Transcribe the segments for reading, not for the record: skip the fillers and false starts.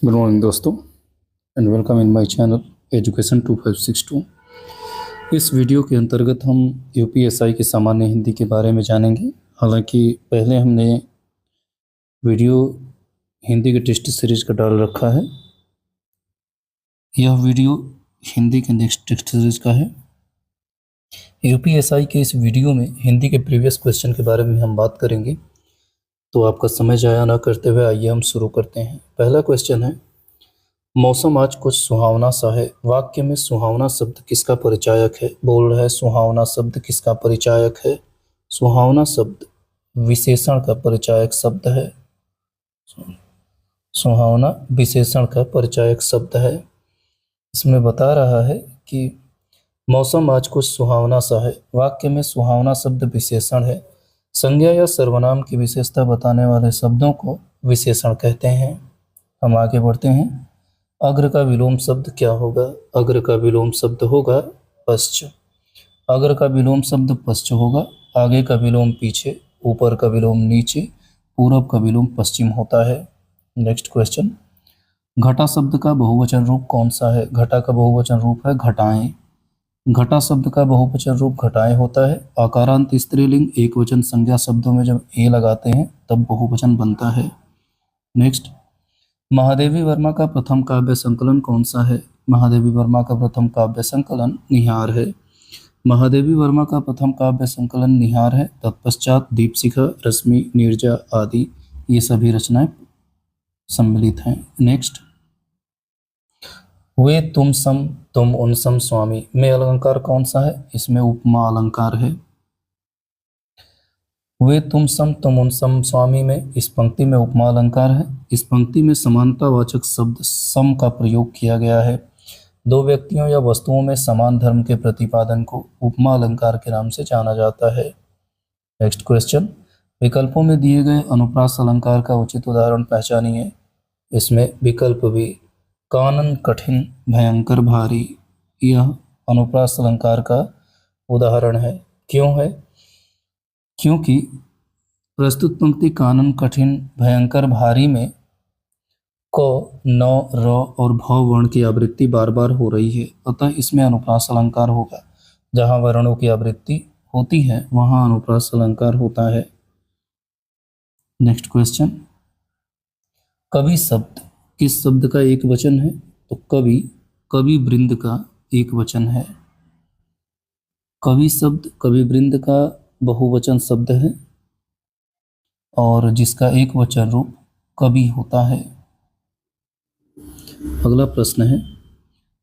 Good morning दोस्तों and welcome in my channel education 2562। इस video के अंतर्गत हम यूपीएसआई के सामान्य हिंदी के बारे में जानेंगे। हालांकि पहले हमने वीडियो हिंदी के टेस्ट सीरीज का डाल रखा है। यह वीडियो हिंदी के नेक्स्ट टेस्ट सीरीज का है। यूपीएसआई के इस वीडियो में हिंदी के प्रीवियस क्वेश्चन के बारे में हम बात करेंगे। तो आपका समय जाया ना करते हुए आइए हम शुरू करते हैं। पहला क्वेश्चन है, मौसम आज कुछ सुहावना सा है। वाक्य में सुहावना शब्द किसका परिचायक है? बोल रहा है सुहावना शब्द किसका परिचायक है? सुहावना शब्द विशेषण का परिचायक शब्द है। सुहावना विशेषण का परिचायक शब्द है। इसमें बता रहा है कि मौसम आज कुछ सुहावना सा है। वाक्य में सुहावना शब्द विशेषण है। संज्ञा या सर्वनाम की विशेषता बताने वाले शब्दों को विशेषण कहते हैं। हम आगे बढ़ते हैं। अग्र का विलोम शब्द क्या होगा? अग्र का विलोम शब्द होगा पश्च। अग्र का विलोम शब्द पश्च होगा। आगे का विलोम पीछे, ऊपर का विलोम नीचे, पूरब का विलोम पश्चिम होता है। नेक्स्ट क्वेश्चन, घटा शब्द का बहुवचन रूप कौन सा है? घटा का बहुवचन रूप है घटाएं। घटा शब्द का बहुवचन रूप घटाएं होता है। आकारांत स्त्रीलिंग एक वचन संज्ञा शब्दों में जब ए लगाते हैं तब बहुवचन बनता है। नेक्स्ट, महादेवी वर्मा का प्रथम काव्य संकलन कौन सा है? महादेवी वर्मा का प्रथम काव्य संकलन निहार है। महादेवी वर्मा का प्रथम काव्य संकलन निहार है। तत्पश्चात दीपशिखा, रश्मि, नीरजा आदि ये सभी रचनाएं सम्मिलित हैं। नेक्स्ट, वे तुम सम तुम उन सम स्वामी में अलंकार कौन सा है? इसमें उपमा अलंकार है। वे तुम सम तुम उन सम स्वामी में इस पंक्ति में उपमा अलंकार है। इस पंक्ति में समानतावाचक शब्द सम का प्रयोग किया गया है। दो व्यक्तियों या वस्तुओं में समान धर्म के प्रतिपादन को उपमा अलंकार के नाम से जाना जाता है। नेक्स्ट क्वेश्चन, विकल्पों में दिए गए अनुप्रास अलंकार का उचित उदाहरण पहचानिए। इसमें विकल्प भी, कानन कठिन भयंकर भारी, यह अनुप्रास अलंकार का उदाहरण है। क्यों है? क्योंकि प्रस्तुत पंक्ति कानन कठिन भयंकर भारी में क, न, र और भ वर्ण की आवृत्ति बार बार हो रही है, अतः इसमें अनुप्रास अलंकार होगा। जहां वर्णों की आवृत्ति होती है वहां अनुप्रास अलंकार होता है। नेक्स्ट क्वेश्चन, कवि शब्द किस शब्द का एक वचन है? तो कवि कवि वृंद का एक वचन है। कवि शब्द कवि वृंद का बहुवचन शब्द है और जिसका एक वचन रूप कवि होता है। अगला प्रश्न है,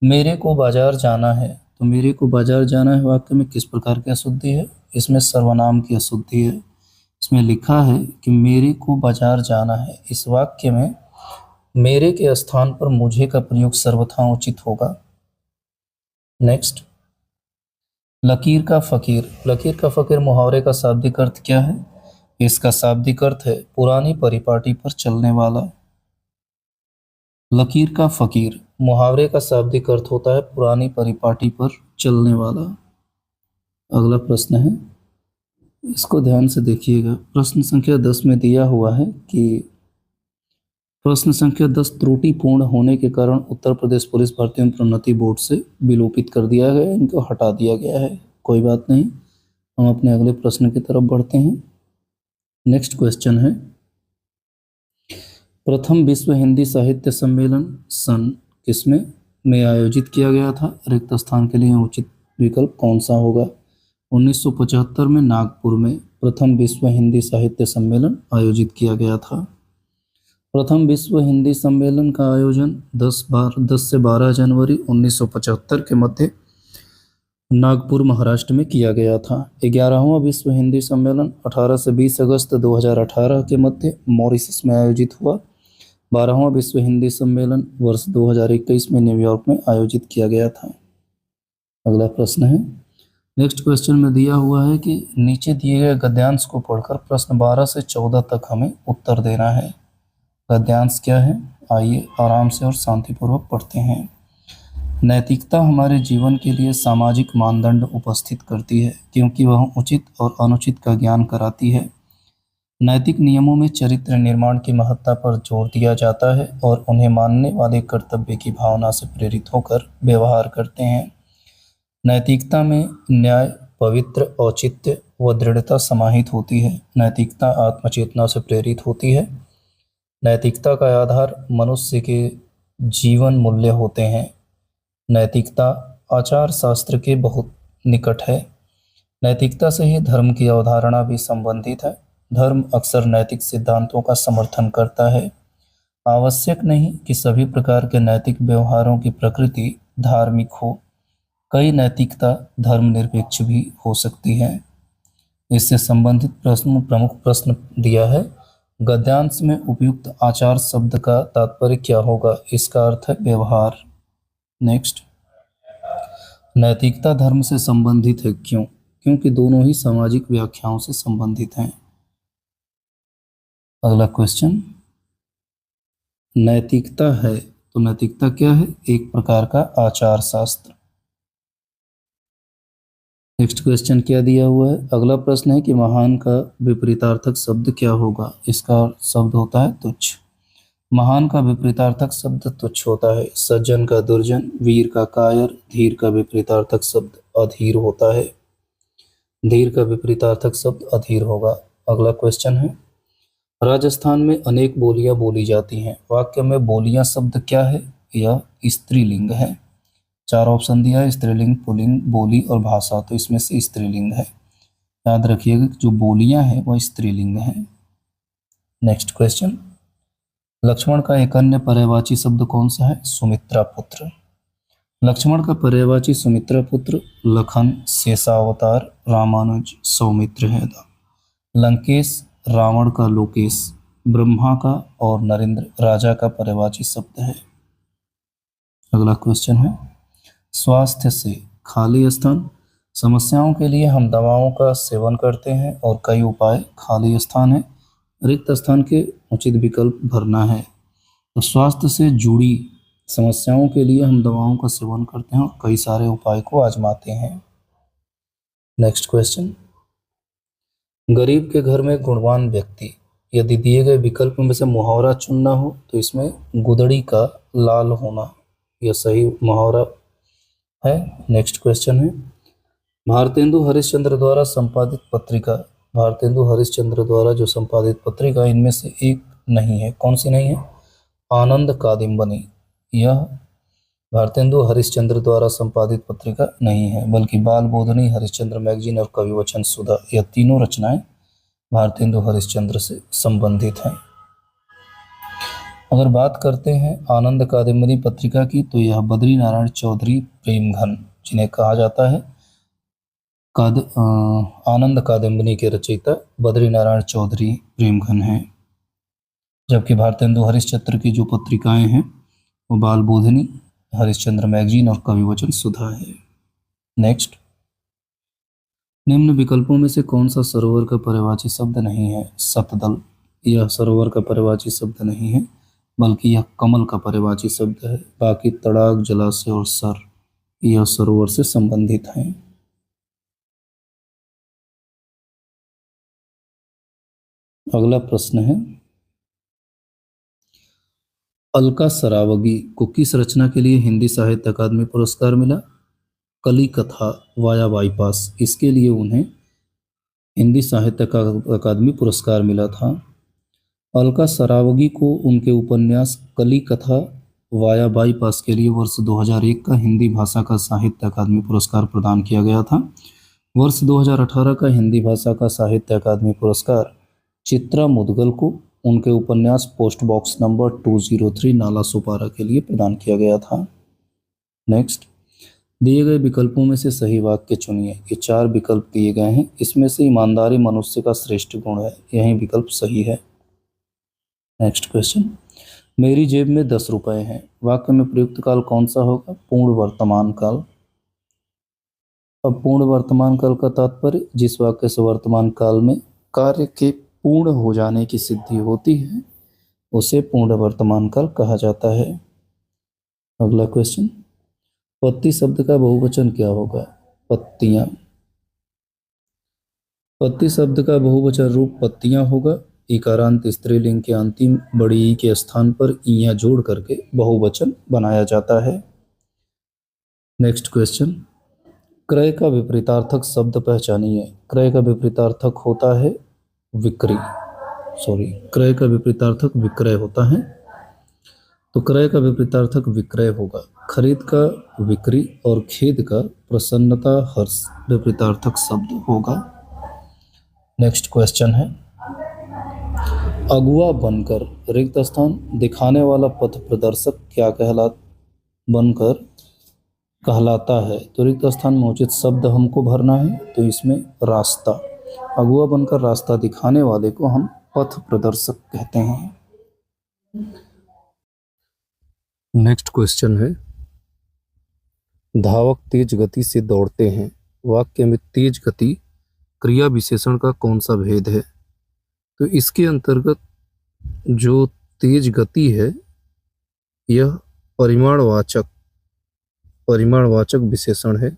मेरे को बाजार जाना है। तो मेरे को बाजार जाना है वाक्य में किस प्रकार की अशुद्धि है? इसमें सर्वनाम की अशुद्धि है। इसमें लिखा है कि मेरे को बाजार जाना है। इस वाक्य में मेरे के स्थान पर मुझे का प्रयोग सर्वथा उचित होगा। नेक्स्ट, लकीर का फकीर। लकीर का फकीर मुहावरे का शाब्दिक अर्थ क्या है? इसका शाब्दिक अर्थ है पुरानी परिपाटी पर चलने वाला। लकीर का फकीर मुहावरे का शाब्दिक अर्थ होता है पुरानी परिपाटी पर चलने वाला। अगला प्रश्न है, इसको ध्यान से देखिएगा। प्रश्न संख्या 10 में दिया हुआ है कि प्रश्न संख्या 10 त्रुटिपूर्ण होने के कारण उत्तर प्रदेश पुलिस भर्ती एवं प्रोन्नति बोर्ड से विलोपित कर दिया गया है, इनको हटा दिया गया है। कोई बात नहीं, हम अपने अगले प्रश्न की तरफ बढ़ते हैं। नेक्स्ट क्वेश्चन है, प्रथम विश्व हिंदी साहित्य सम्मेलन सन किसमें में आयोजित किया गया था? रिक्त स्थान के लिए उचित विकल्प कौन सा होगा? 1975 में नागपुर में प्रथम विश्व हिंदी साहित्य सम्मेलन आयोजित किया गया था। प्रथम विश्व हिंदी सम्मेलन का आयोजन 10 से 12 जनवरी 1975 के मध्य नागपुर महाराष्ट्र में किया गया था। 11वां विश्व हिंदी सम्मेलन 18 से 20 अगस्त 2018 के मध्य मॉरिशस में आयोजित हुआ। 12वां विश्व हिंदी सम्मेलन वर्ष 2021 में न्यूयॉर्क में आयोजित किया गया था। अगला प्रश्न है, नेक्स्ट क्वेश्चन में दिया हुआ है कि नीचे दिए गए गद्यांश को पढ़कर प्रश्न 12 से 14 तक हमें उत्तर देना है। गद्यांश क्या है? आइए आराम से और शांतिपूर्वक पढ़ते हैं। नैतिकता हमारे जीवन के लिए सामाजिक मानदंड उपस्थित करती है क्योंकि वह उचित और अनुचित का ज्ञान कराती है। नैतिक नियमों में चरित्र निर्माण की महत्ता पर जोर दिया जाता है और उन्हें मानने वाले कर्तव्य की भावना से प्रेरित होकर व्यवहार करते हैं। नैतिकता में न्याय, पवित्र औचित्य व दृढ़ता समाहित होती है। नैतिकता आत्मचेतना से प्रेरित होती है। नैतिकता का आधार मनुष्य के जीवन मूल्य होते हैं। नैतिकता आचार शास्त्र के बहुत निकट है। नैतिकता से ही धर्म की अवधारणा भी संबंधित है। धर्म अक्सर नैतिक सिद्धांतों का समर्थन करता है। आवश्यक नहीं कि सभी प्रकार के नैतिक व्यवहारों की प्रकृति धार्मिक हो। कई नैतिकता धर्मनिरपेक्ष भी हो सकती है। इससे संबंधित प्रमुख प्रश्न दिया है। गद्यांश में उपयुक्त आचार शब्द का तात्पर्य क्या होगा? इसका अर्थ है व्यवहार। नेक्स्ट, नैतिकता धर्म से संबंधित है क्यों? क्योंकि दोनों ही सामाजिक व्याख्याओं से संबंधित हैं। अगला क्वेश्चन, नैतिकता है तो नैतिकता क्या है? एक प्रकार का आचार शास्त्र। नेक्स्ट क्वेश्चन क्या दिया हुआ है? अगला प्रश्न है कि महान का विपरीतार्थक शब्द क्या होगा? इसका शब्द होता है तुच्छ। महान का विपरीतार्थक शब्द तुच्छ होता है। सज्जन का दुर्जन, वीर का कायर, धीर का विपरीतार्थक शब्द अधीर होता है। धीर का विपरीतार्थक शब्द अधीर होगा। अगला क्वेश्चन है, राजस्थान में अनेक बोलियां बोली जाती हैं। वाक्य में बोलियां शब्द क्या है? यह स्त्रीलिंग है। चार ऑप्शन दिया है, स्त्रीलिंग, पुल्लिंग, बोली और भाषा। तो इसमें से स्त्रीलिंग है। याद रखिएगा कि जो बोलियां हैं वह स्त्रीलिंग है। नेक्स्ट क्वेश्चन, लक्ष्मण का एक अन्य पर्यायवाची शब्द कौन सा है? सुमित्रा पुत्र। लक्ष्मण का पर्यायवाची सुमित्रा पुत्र लखन, शेषावतार, रामानुज, सौमित्र है। लंकेश रावण का लोकेश, ब्रह्मा का और नरेंद्र राजा का पर्यायवाची शब्द है। अगला क्वेश्चन है, स्वास्थ्य से खाली स्थान। समस्याओं के लिए हम दवाओं का सेवन करते हैं और कई उपाय खाली स्थान है। रिक्त स्थान के उचित विकल्प भरना है। तो स्वास्थ्य से जुड़ी समस्याओं के लिए हम दवाओं का सेवन करते हैं और कई सारे उपाय को आजमाते हैं। नेक्स्ट क्वेश्चन, गरीब के घर में गुणवान व्यक्ति। यदि दिए गए विकल्प में से मुहावरा चुनना हो तो इसमें गुदड़ी का लाल होना यह सही मुहावरा है। नेक्स्ट क्वेश्चन है, भारतेंदु हरिश्चंद्र द्वारा संपादित पत्रिका। भारतेंदु हरिश्चंद्र द्वारा जो संपादित पत्रिका इनमें से एक नहीं है। कौन सी नहीं है? आनंद कादम्बिनी। यह भारतेंदु हरिश्चंद्र द्वारा संपादित पत्रिका नहीं है, बल्कि बाल बोधनी, हरिश्चंद्र मैगजीन और कविवचन सुधा, यह तीनों रचनाएं भारतेंदु हरिश्चंद्र से संबंधित हैं। अगर बात करते हैं आनंद कादम्बिनी पत्रिका की, तो यह बद्री नारायण चौधरी प्रेमघन, जिन्हें कहा जाता है आनंद कादम्बिनी के रचयिता बद्री नारायण चौधरी प्रेमघन हैं। जबकि भारतेंदु हरिश्चंद्र की जो पत्रिकाएं हैं वो बाल बोधनी, हरिश्चंद्र मैगजीन और कविवचन सुधा है। नेक्स्ट, निम्न विकल्पों में से कौन सा सरोवर का पर्यायवाची शब्द नहीं है? सतदल। यह सरोवर का पर्यायवाची शब्द नहीं है, बल्कि यह कमल का पर्यायवाची शब्द है। बाकी तड़ाक, जलाशय और सर यह सरोवर से संबंधित हैं। अगला प्रश्न है, अलका सरावगी को किस रचना के लिए हिंदी साहित्य अकादमी पुरस्कार मिला? कली कथा वाया बाईपास, इसके लिए उन्हें हिंदी साहित्य अकादमी पुरस्कार मिला था। अलका सरावगी को उनके उपन्यास कली कथा वाया बाईपास के लिए वर्ष 2001 का हिंदी भाषा का साहित्य अकादमी पुरस्कार प्रदान किया गया था। वर्ष 2018 का हिंदी भाषा का साहित्य अकादमी पुरस्कार चित्रा मुदगल को उनके उपन्यास पोस्ट बॉक्स नंबर 203 नाला सुपारा के लिए प्रदान किया गया था। नेक्स्ट, दिए गए विकल्पों में से सही वाक्य चुनिए। ये चार विकल्प दिए गए हैं, इसमें से ईमानदारी मनुष्य का श्रेष्ठ गुण है, यही विकल्प सही है। नेक्स्ट क्वेश्चन, मेरी जेब में 10 रुपए हैं। वाक्य में प्रयुक्त काल कौन सा होगा? पूर्ण वर्तमान काल। अब पूर्ण वर्तमान काल का तात्पर्य जिस वाक्य से वर्तमान काल में कार्य के पूर्ण हो जाने की सिद्धि होती है उसे पूर्ण वर्तमान काल कहा जाता है। अगला क्वेश्चन, पत्ती शब्द का बहुवचन क्या होगा? पत्तियां। पत्ती शब्द का बहुवचन रूप पत्तियां होगा। इकारांत स्त्रीलिंग के अंतिम बड़ी ई के स्थान पर इयां जोड़ करके बहुवचन बनाया जाता है। नेक्स्ट क्वेश्चन, क्रय का विपरीतार्थक शब्द पहचानिए। क्रय का विपरीतार्थक होता है विक्री, क्रय का विपरीतार्थक विक्रय होता है। तो क्रय का विपरीतार्थक विक्रय होगा। खरीद का विक्री और खेद का प्रसन्नता हर्ष विपरीतार्थक शब्द होगा। नेक्स्ट क्वेश्चन है, अगुआ बनकर रिक्त स्थान दिखाने वाला पथ प्रदर्शक क्या कहलाता है। तो रिक्त स्थान में उचित शब्द हमको भरना है, तो इसमें रास्ता। अगुआ बनकर रास्ता दिखाने वाले को हम पथ प्रदर्शक कहते हैं। नेक्स्ट क्वेश्चन है, धावक तेज गति से दौड़ते हैं। वाक्य में तेज गति क्रिया विशेषण का कौन सा भेद है। तो इसके अंतर्गत जो तेज गति है यह परिमाणवाचक विशेषण है।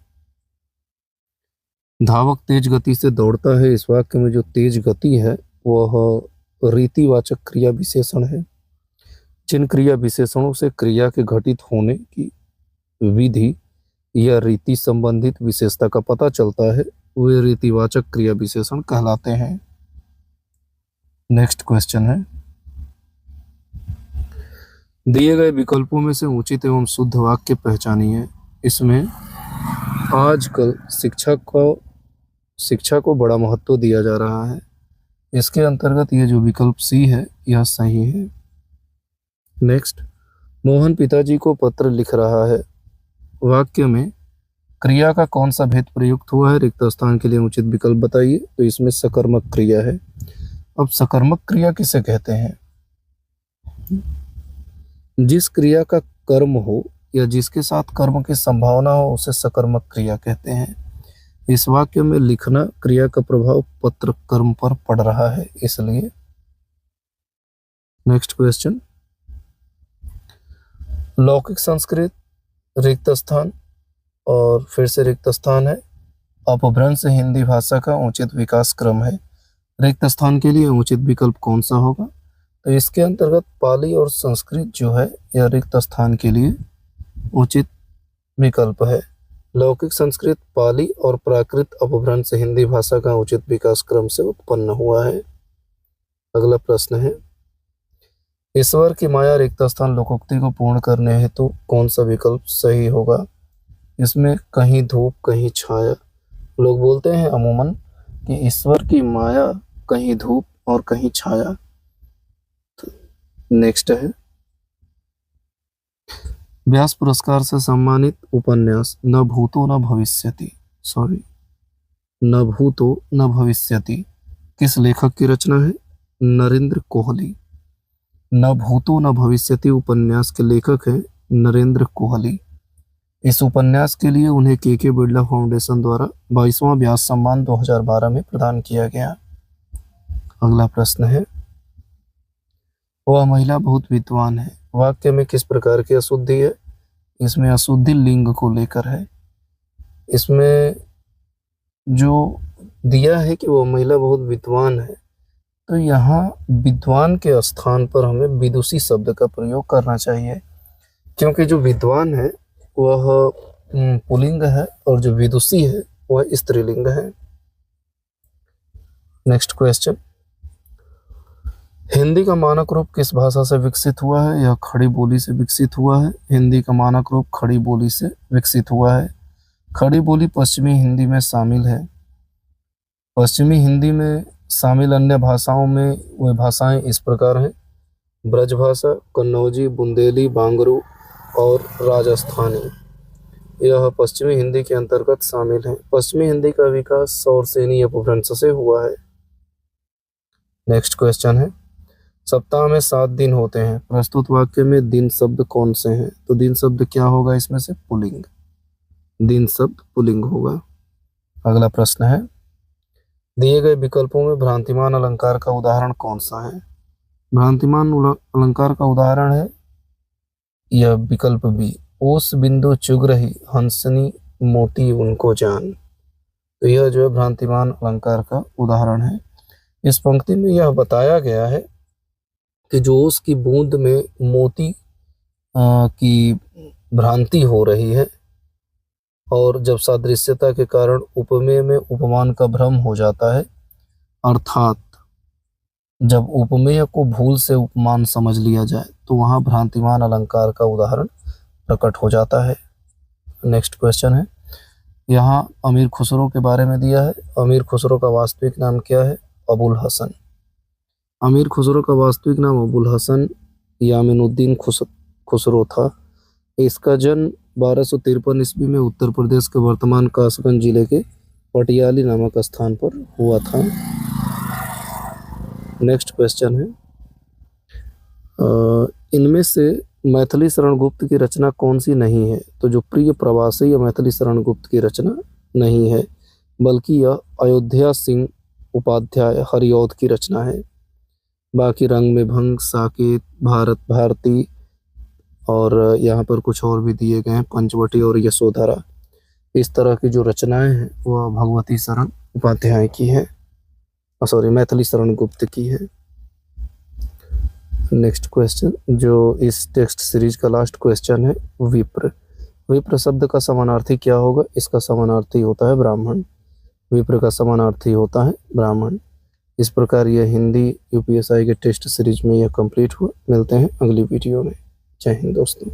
धावक तेज गति से दौड़ता है, इस वाक्य में जो तेज गति है वह रीतिवाचक क्रिया विशेषण है। जिन क्रिया विशेषणों से क्रिया के घटित होने की विधि या रीति संबंधित विशेषता का पता चलता है वे रीतिवाचक क्रिया विशेषण कहलाते हैं। नेक्स्ट क्वेश्चन है, दिए गए विकल्पों में से उचित एवं शुद्ध वाक्य पहचानिए। इसमें आजकल शिक्षा को बड़ा महत्व दिया जा रहा है। इसके अंतर्गत ये जो विकल्प सी है यह सही है। नेक्स्ट, मोहन पिताजी को पत्र लिख रहा है। वाक्य में क्रिया का कौन सा भेद प्रयुक्त हुआ है। रिक्त स्थान के लिए उचित विकल्प बताइए। तो इसमें सकर्मक क्रिया है। अब सकर्मक क्रिया किसे कहते हैं। जिस क्रिया का कर्म हो या जिसके साथ कर्म की संभावना हो उसे सकर्मक क्रिया कहते हैं। इस वाक्य में लिखना क्रिया का प्रभाव पत्र कर्म पर पड़ रहा है, इसलिए। नेक्स्ट क्वेश्चन, लौकिक संस्कृत रिक्त स्थान और फिर से रिक्त स्थान है। अपभ्रंश हिंदी भाषा का उचित विकास क्रम है। रिक्त स्थान के लिए उचित विकल्प कौन सा होगा। तो इसके अंतर्गत पाली और संस्कृत जो है यह रिक्त स्थान के लिए उचित विकल्प है। लौकिक संस्कृत पाली और प्राकृत अपभ्रंश हिंदी भाषा का उचित विकास क्रम से उत्पन्न हुआ है। अगला प्रश्न है, ईश्वर की माया रिक्त स्थान लोकोक्ति को पूर्ण करने हेतु कौन सा विकल्प सही होगा। इसमें कहीं धूप कहीं छाया। लोग बोलते हैं अमूमन कि ईश्वर की माया कहीं धूप और कहीं छाया। नेक्स्ट है, व्यास पुरस्कार से सम्मानित उपन्यास न भूतो न भविष्यति किस लेखक की रचना है। नरेंद्र कोहली। न भूतो न भविष्यति उपन्यास के लेखक हैं नरेंद्र कोहली। इस उपन्यास के लिए उन्हें के बिड़ला फाउंडेशन द्वारा 22वां व्यास सम्मान 2012 में प्रदान किया गया। अगला प्रश्न है, वह महिला बहुत विद्वान है। वाक्य में किस प्रकार की अशुद्धि है। इसमें अशुद्धि लिंग को लेकर है। इसमें जो दिया है कि वह महिला बहुत विद्वान है, तो यहाँ विद्वान के स्थान पर हमें विदुषी शब्द का प्रयोग करना चाहिए, क्योंकि जो विद्वान है वह पुल्लिंग है और जो विदुषी है वह स्त्रीलिंग है। नेक्स्ट क्वेश्चन, हिंदी का मानक रूप किस भाषा से विकसित हुआ है। यह खड़ी बोली से विकसित हुआ है। हिंदी का मानक रूप खड़ी बोली से विकसित हुआ है। खड़ी बोली पश्चिमी हिंदी में शामिल है। पश्चिमी हिंदी में शामिल अन्य भाषाओं में वे भाषाएं इस प्रकार हैं, ब्रजभाषा, कन्नौजी, बुंदेली, बांगरू और राजस्थानी। यह पश्चिमी हिंदी के अंतर्गत शामिल है। पश्चिमी हिंदी का विकास सौरसेनी अपभ्रंश से हुआ है। नेक्स्ट क्वेश्चन है, सप्ताह में 7 दिन होते हैं। प्रस्तुत वाक्य में दिन शब्द कौन से हैं। तो दिन शब्द क्या होगा। इसमें से पुल्लिंग, दिन शब्द पुल्लिंग होगा। अगला प्रश्न है, दिए गए विकल्पों में भ्रांतिमान अलंकार का उदाहरण कौन सा है। भ्रांतिमान अलंकार का उदाहरण है यह विकल्प बी, ओस बिंदु चुग रही हंसनी मोती उनको जान। तो यह जो है भ्रांतिमान अलंकार का उदाहरण है। इस पंक्ति में यह बताया गया है कि जो उसकी बूंद में मोती की भ्रांति हो रही है, और जब सादृश्यता के कारण उपमेय में उपमान का भ्रम हो जाता है, अर्थात जब उपमेय को भूल से उपमान समझ लिया जाए तो वहाँ भ्रांतिमान अलंकार का उदाहरण प्रकट हो जाता है। नेक्स्ट क्वेश्चन है, यहाँ अमीर खुसरो के बारे में दिया है। अमीर खुसरो का वास्तविक नाम क्या है? अबुल हसन। अमीर खुसरो का वास्तविक नाम अबुल हसन यामिनुद्दीन खुसरो था। इसका जन्म 1253 ईस्वी में उत्तर प्रदेश के वर्तमान कासगंज जिले के पटियाली नामक स्थान पर हुआ था। नेक्स्ट क्वेश्चन है, इनमें से मैथिली शरण गुप्त की रचना कौन सी नहीं है? तो जो प्रिय प्रवासी या मैथिली शरण गुप्त की रचना नहीं है, बल्कि यह अयोध्या सिंह उपाध्याय हरिऔध की रचना है। बाकी रंग में भंग, साकेत, भारत भारती और यहाँ पर कुछ और भी दिए गए हैं, पंचवटी और यशोधरा। इस तरह की जो रचनाएं हैं वह भगवती शरण उपाध्याय की है, सॉरी मैथिली शरण गुप्त की है। नेक्स्ट क्वेश्चन, जो इस टेक्स्ट सीरीज का लास्ट क्वेश्चन है, विप्र। विप्र शब्द का समानार्थी क्या होगा? इसका समानार्थी होता है ब्राह्मण। विप्र का समानार्थी होता है ब्राह्मण। इस प्रकार यह हिंदी यूपीएसआई के टेस्ट सीरीज में यह कंप्लीट हुआ। मिलते हैं अगली वीडियो में। जय हिंद दोस्तों।